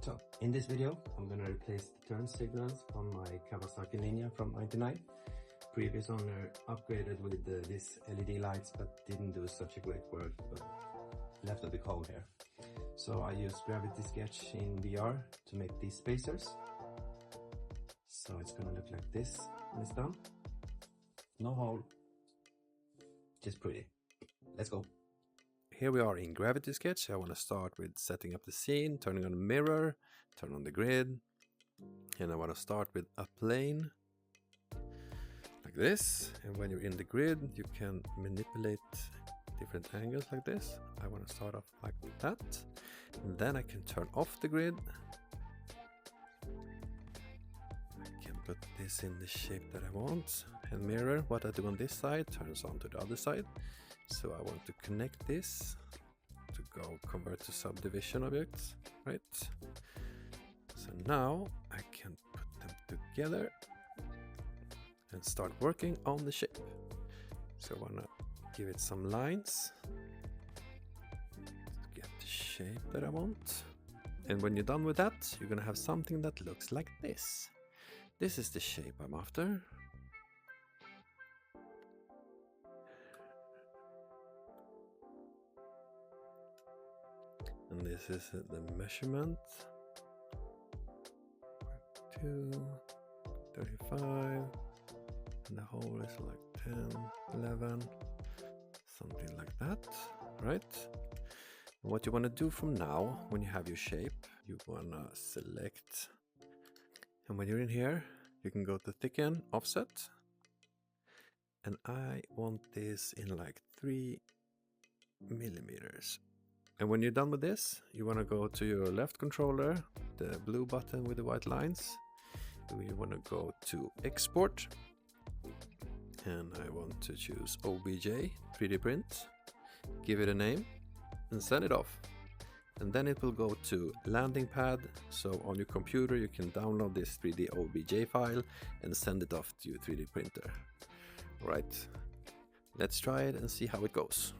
So in this video, I'm gonna replace the turn signals on my Kawasaki Ninja from '99. Previous owner upgraded with these LED lights, but didn't do such a great work, but left a big hole here. So I used Gravity Sketch in VR to make these spacers. So it's gonna look like this when it's done. No hole, just pretty. Let's go. Here we are in Gravity Sketch. I want to start with setting up the scene, turning on the mirror, turn on the grid, and I want to start with a plane like this. And when you're in the grid, you can manipulate different angles like this. I want to start off like that, and then I can turn off the grid. I can put this in the shape that I want, and mirror what I do on this side turns on to the other side. So I want to connect this to go convert to subdivision objects, right? So now I can put them together and start working on the shape. So I want to give it some lines to get the shape that I want. And when you're done with that, you're going to have something that looks like this. This is the shape I'm after. And this is the measurement. 2, 35, and the hole is like 10, 11, something like that, right? And what you want to do from now, when you have your shape, you want to select, and when you're in here, you can go to thicken, offset, and I want this in like 3 millimeters. And when you're done with this, you want to go to your left controller, the blue button with the white lines. You want to go to export, and I want to choose OBJ 3D print, give it a name and send it off. And then it will go to landing pad. So on your computer, you can download this 3D OBJ file and send it off to your 3D printer. All right, let's try it and see how it goes.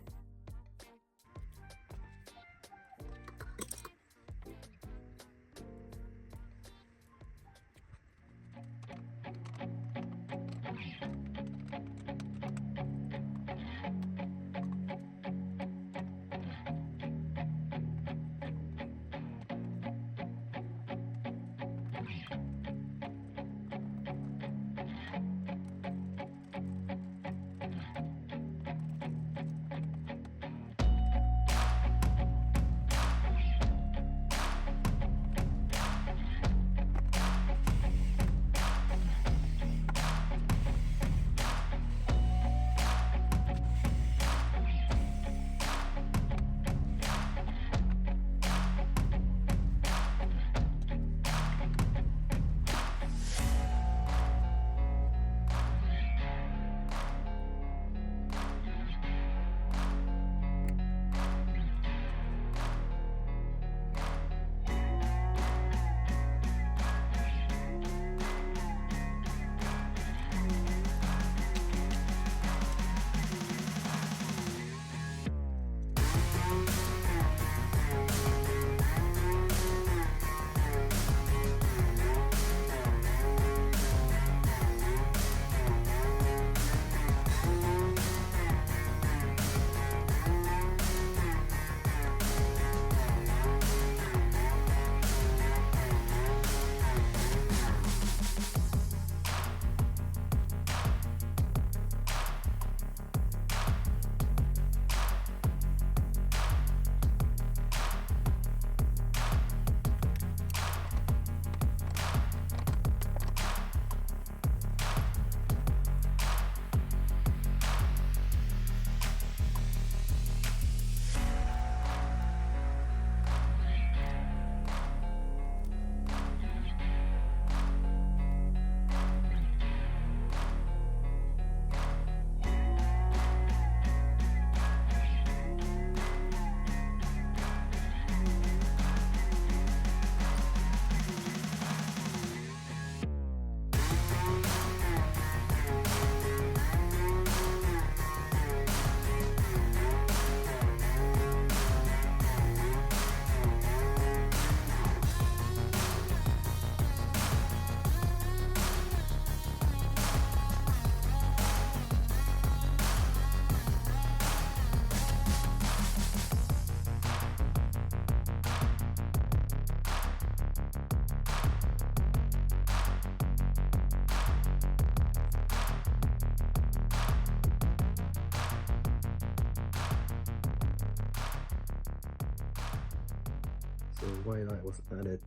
So while I was at it,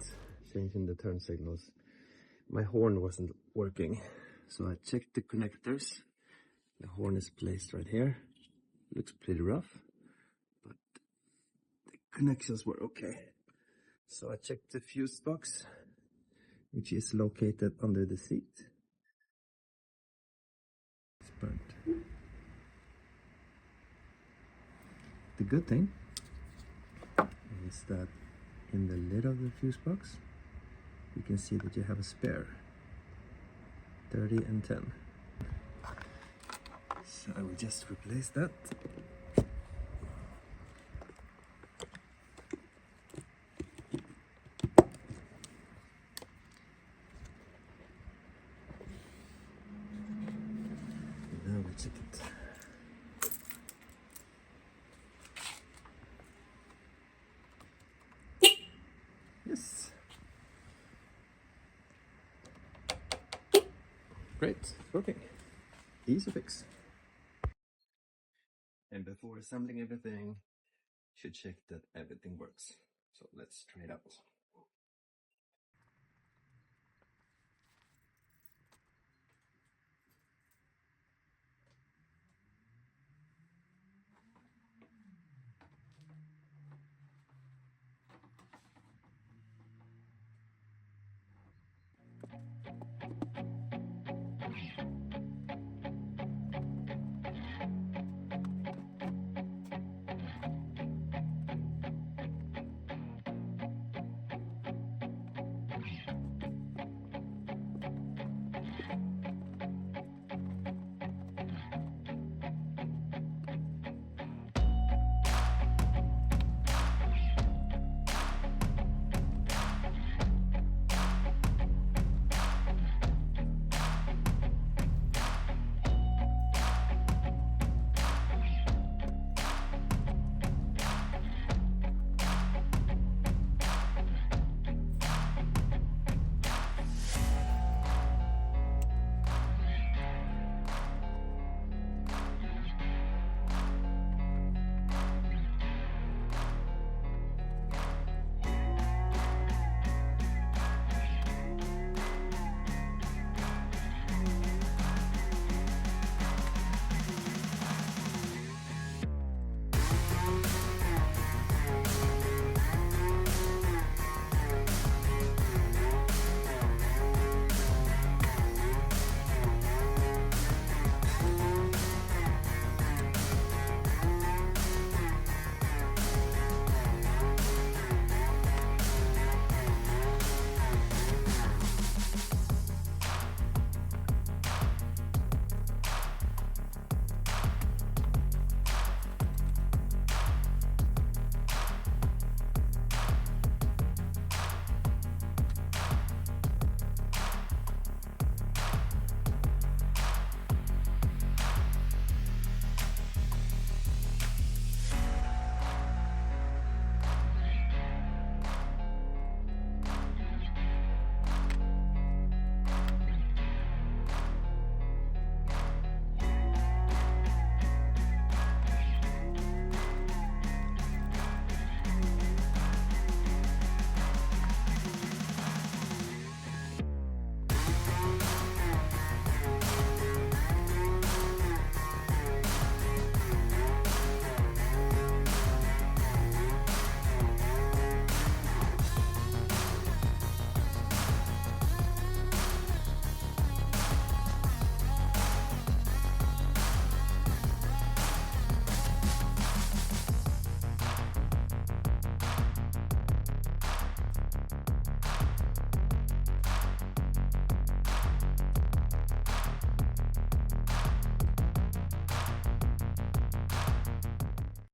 changing the turn signals, my horn wasn't working. So I checked the connectors. The horn is placed right here. Looks pretty rough, but the connections were okay. So I checked the fuse box, which is located under the seat. It's burnt. The good thing is that in the lid of the fuse box, you can see that you have a spare 30 and 10. So I will just replace that. Now we check it. Yes. Great, it's working. Easy fix. And before assembling everything, you should check that everything works. So let's try it out.